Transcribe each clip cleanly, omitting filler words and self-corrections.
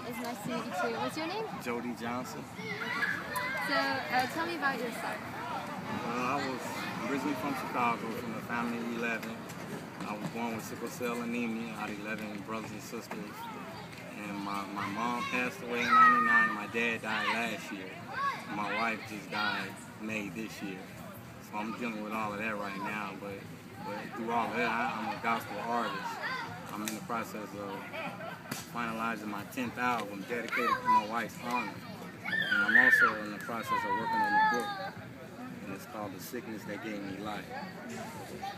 It's nice to meet you too. What's your name? Jodi Johnson. So, tell me about yourself. I was originally from Chicago, from a family of 11. I was born with sickle cell anemia. I had 11 brothers and sisters. And my mom passed away in '99. My dad died last year. My wife just died May this year. So I'm dealing with all of that right now. But through all of that, I'm a gospel artist. I'm in the process of finalizing my 10th album dedicated to my wife's honor. And I'm also in the process of working on a book. And it's called The Sickness That Gave Me Life.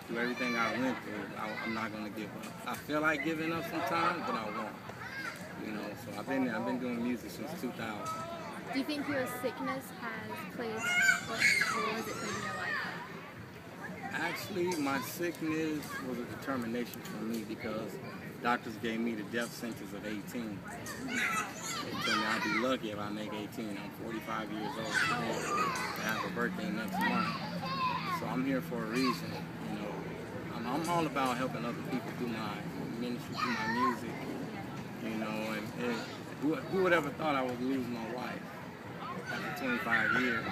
Through everything I went through, I'm not going to give up. I feel like giving up sometimes, but I won't. You know, so I've been doing music since 2000. Do you think your sickness has played, what role has it played in your life? Actually, my sickness was a determination for me because doctors gave me the death sentence of 18. They told me I'd be lucky if I make 18. I'm 45 years old today. I have a birthday next month. So I'm here for a reason. You know, I'm all about helping other people do my ministry, do my music. You know, and who would ever thought I would lose my wife after 25 years?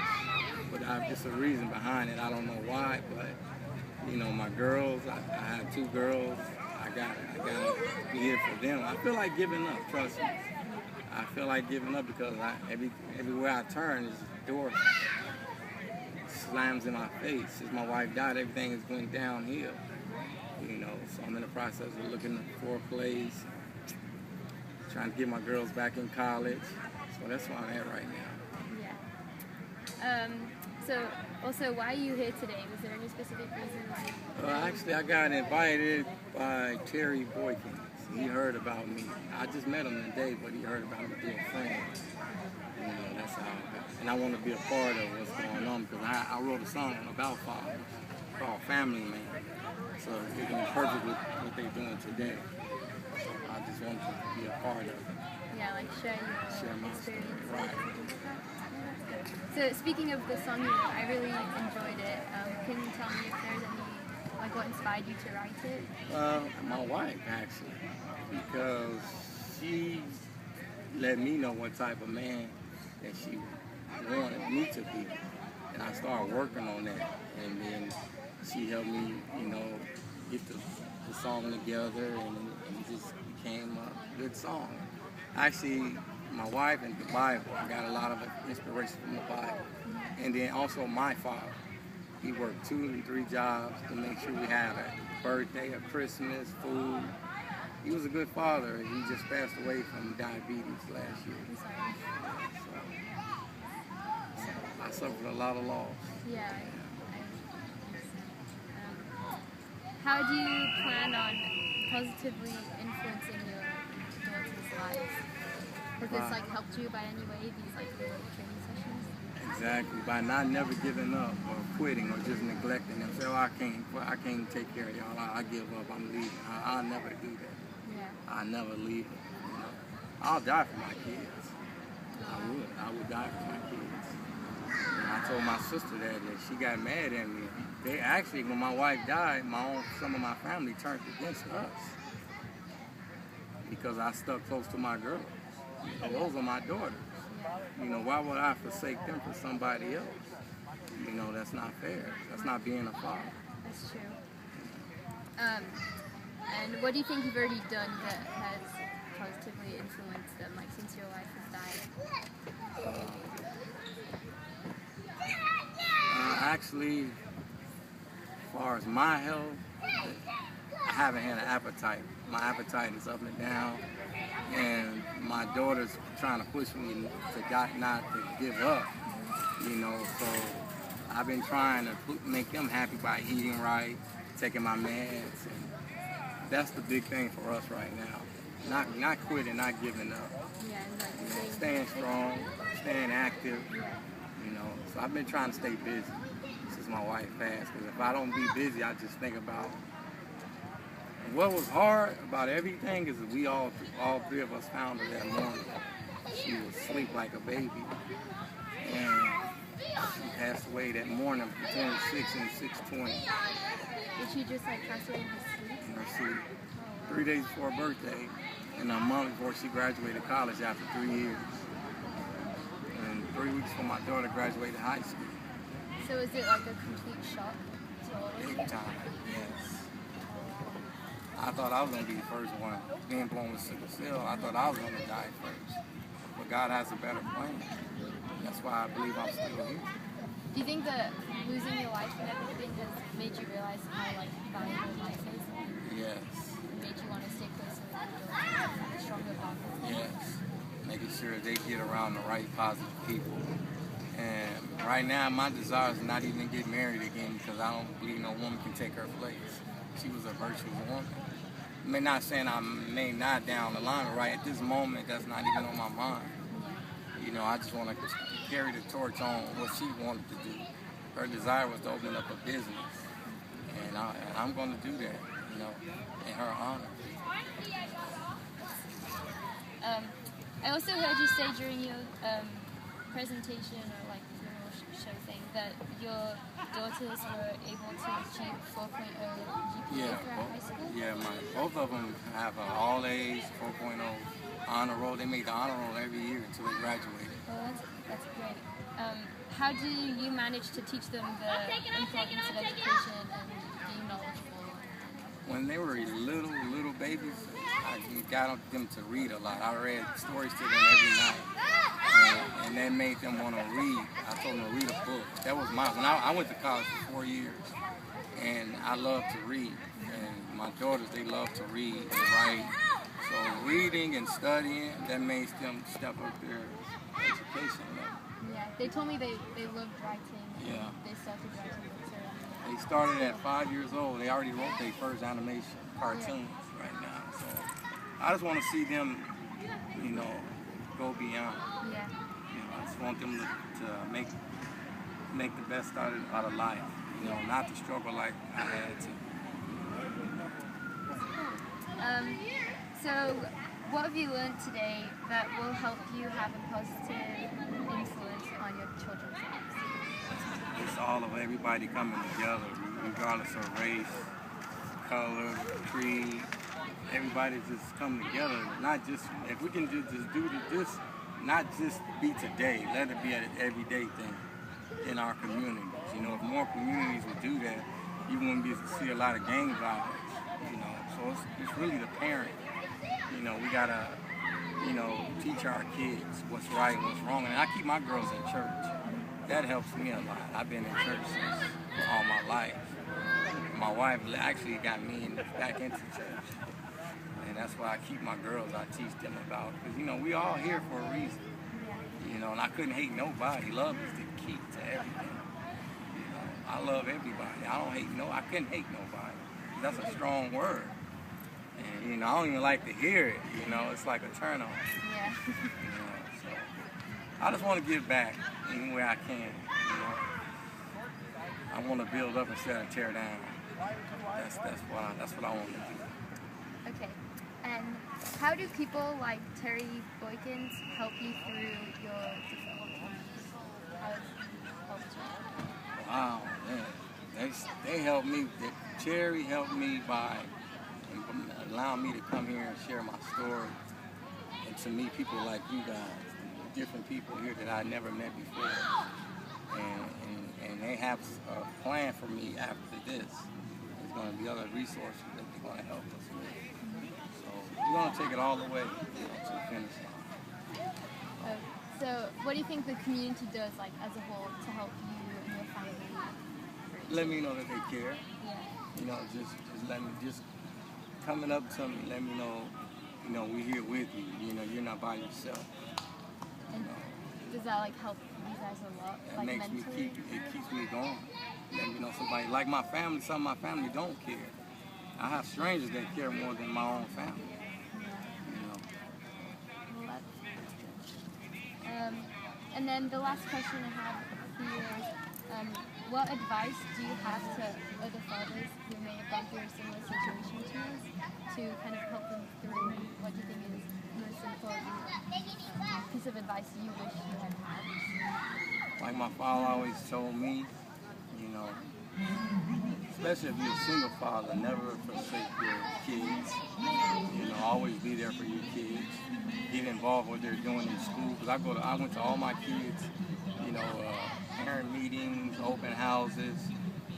But just a reason behind it. I don't know why, but you know, my girls, I have 2 girls. I gotta be here for them. I feel like giving up, trust me. I feel like giving up because everywhere I turn, this door slams in my face. Since my wife died, everything is going downhill. You know, so I'm in the process of looking for a place, trying to get my girls back in college. So that's where I'm at right now. Yeah. So, also, why are you here today? Was there any specific reason why? Actually, I got invited by Terry Boykins. He heard about me. I just met him today, but he heard about me through a friend. You know, that's how I got. And I want to be a part of what's going on because I wrote a song about fathers called Family Man. So it's going perfect with what they're doing today. So I just want to be a part of it. Yeah, like share my experience. Right. So speaking of the song you wrote, I really enjoyed it. Can you tell me if there's any, like what inspired you to write it? My wife, actually, because she let me know what type of man that she wanted me to be. And I started working on that. And then she helped me, you know, get the song together and it just became a good song. Actually, my wife and the Bible, I got a lot of inspiration from the Bible. And then also my father. He worked 2 and 3 jobs to make sure we had a birthday, a Christmas, food. He was a good father. He just passed away from diabetes last year. So I suffered a lot of loss. Yeah. How do you plan on positively influencing your daughters' lives? Has this like helped you by any way, these like little training sessions? Exactly, by not never giving up or quitting or just neglecting them. Say, oh, I can't take care of y'all. I give up. I'm leaving. I'll never do that. Yeah. I'll never leave them. You know, I'll die for my kids. I would die for my kids. And I told my sister that she got mad at me. They actually, when my wife died, some of my family turned against us because I stuck close to my girls. Those are my daughters. You know, why would I forsake them for somebody else? You know, that's not fair. That's not being a father. That's true. And what do you think you've already done that has positively influenced them, like since your wife has died? Actually, as far as my health, I haven't had an appetite. My appetite is up and down. And my daughter's trying to push me to not to give up, you know, so I've been trying to make them happy by eating right, taking my meds, and that's the big thing for us right now. Not quitting, not giving up. Yeah, you know, staying strong, staying active, you know, so I've been trying to stay busy since my wife passed, because if I don't be busy, I just think about what was hard about everything is that we all 3 of us found her that morning. She was asleep like a baby. And she passed away that morning between 6 and 6:20. Did she just like pass away in her sleep? In her sleep. Oh, 3 days before her birthday, and a month before she graduated college after 3 years. And 3 weeks before my daughter graduated high school. So is it like a complete shock to all of you? Big time, yes. I thought I was going to be the first one. Being born with sickle cell, I thought I was going to die first. But God has a better plan. That's why I believe I'm still here. Do you think that losing your life and everything has made you realize how like valuable life is? Yes. And made you want to stay closer with your daughter and have a stronger bond with them? Yes. Making sure they get around the right positive people. And right now, my desire is not even get married again because I don't believe no woman can take her place. She was a virtuous woman. I mean, not saying I may not down the line, but right at this moment, that's not even on my mind. You know, I just want to carry the torch on what she wanted to do. Her desire was to open up a business, and I'm going to do that, you know, in her honor. I also heard you say during your presentation or like funeral show thing that your daughters were able to achieve 4.0 GPA throughout high school? Yeah, both of them have an all-A's 4.0 honor roll. They made the honor roll every year until they graduated. Oh, that's great. How do you manage to teach them the importance of education and being knowledgeable? When they were little babies, I got them to read a lot. I read stories to them every night, and that made them want to read. I told them to read a book. That was when I went to college for 4 years, and I love to read. And my daughters, they love to read and write. So reading and studying, that makes them step up their education level. Yeah, they told me they loved writing. Yeah. They started writing books early. They started at 5 years old. They already wrote their first animation cartoons right now. So I just want to see them, you know, go beyond. Yeah. You know, I just want them to make the best out of life. You know, not to struggle like I had to. So what have you learned today that will help you have a positive influence on your children's lives? It's all of everybody coming together, regardless of race, color, creed. Everybody just come together. Not just, if we can just do this, not just be today, let it be an everyday thing in our communities. You know, if more communities would do that, you wouldn't be able to see a lot of gang violence. You know, so it's really the parent. You know, we gotta, you know, teach our kids what's right and what's wrong. And I keep my girls in church. That helps me a lot. I've been in church since all my life. My wife actually got me back into church. And that's why I keep my girls, I teach them about, because, you know, we all here for a reason. You know, and I couldn't hate nobody. Love is the key to everything. You know, I love everybody. I couldn't hate nobody. That's a strong word. And, you know, I don't even like to hear it. You know, it's like a turn on. Yeah. You know, so I just want to give back any way I can. You know, I want to build up instead of tear down. That's what I want to do. Okay. And how do people like Terry Boykins help you through your development? How has he helped you? Wow, man. They helped me. Terry helped me by allowing me to come here and share my story, and to meet people like you guys, different people here that I never met before, and they have a plan for me after this. There's going to be other resources that they're going to help us with. So we're going to take it all the way, you know, to the finish line. So what do you think the community does, like as a whole, to help you and your family? Let me know that they care. Yeah. You know, just coming up to me, let me know, you know, we're here with you. You know, you're not by yourself. And you know, does that like help you guys a lot? that like makes mentally? it keeps me going. Let me know somebody like my family. Some of my family don't care. I have strangers that care more than my own family. You know. Well, that's good. And then the last question I have for you is, what advice do you have to other fathers who may have gone through a similar situation to us to kind of help them through what you think is most important piece of advice you wish you had had? Like my father always told me, you know, especially if you're a single father, never forsake your kids. You know, always be there for your kids. Get involved with what they're doing in school. Because I went to all my kids, you know, parent meetings, open houses,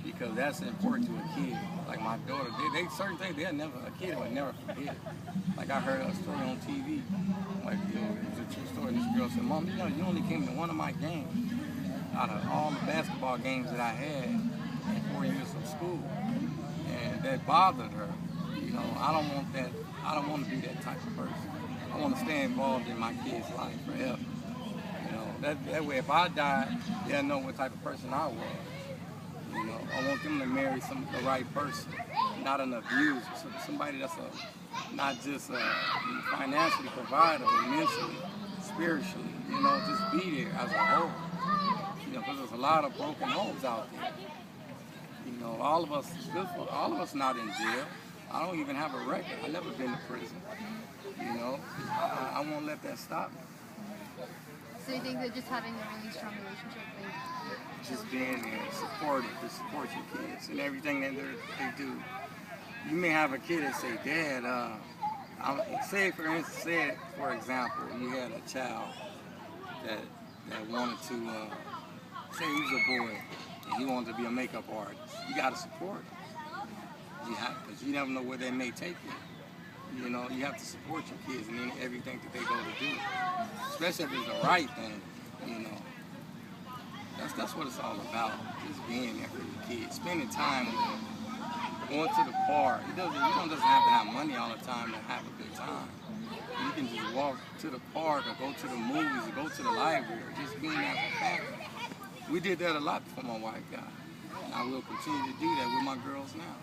because that's important to a kid. Like my daughter, they certain things a kid would never forget. Like I heard a story on TV, like you know, it was a true story. This girl said, "Mom, you know, you only came to one of my games out of all the basketball games that I had in 4 years of school," and that bothered her. You know, I don't want that. I don't want to be that type of person. I want to stay involved in my kid's life forever. You know, that way, if I die, they'll know what type of person I was. You know, I want them to marry the right person, not an abuser, somebody that's not just financially provider, but mentally, spiritually. You know, just be there as a whole. You know, because there's a lot of broken homes out there. You know, all of us not in jail. I don't even have a record. I've never been to prison. You know, I won't let that stop me. So you think that just having a really strong relationship with just being there, supportive, to support your kids and everything that they do. You may have a kid that say, "Dad, say for example, you had a child that wanted to, say he was a boy and he wanted to be a makeup artist. You got to support him. Because you never know where they may take you. You know, you have to support your kids in everything that they go to do, especially if it's the right thing. You know, that's what it's all about. Just being there for your kids, spending time with them, going to the park. You don't have to have money all the time to have a good time. You can just walk to the park or go to the movies or go to the library. Just being there for family. We did that a lot before my wife died, and I will continue to do that with my girls now.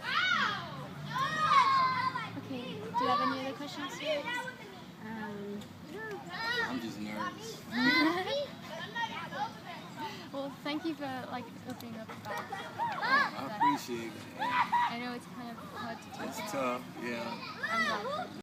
Okay, do you have any other questions for us? I'm just nervous. Well, thank you for opening up about I appreciate it. I know it's kind of hard to talk It's about. tough, yeah.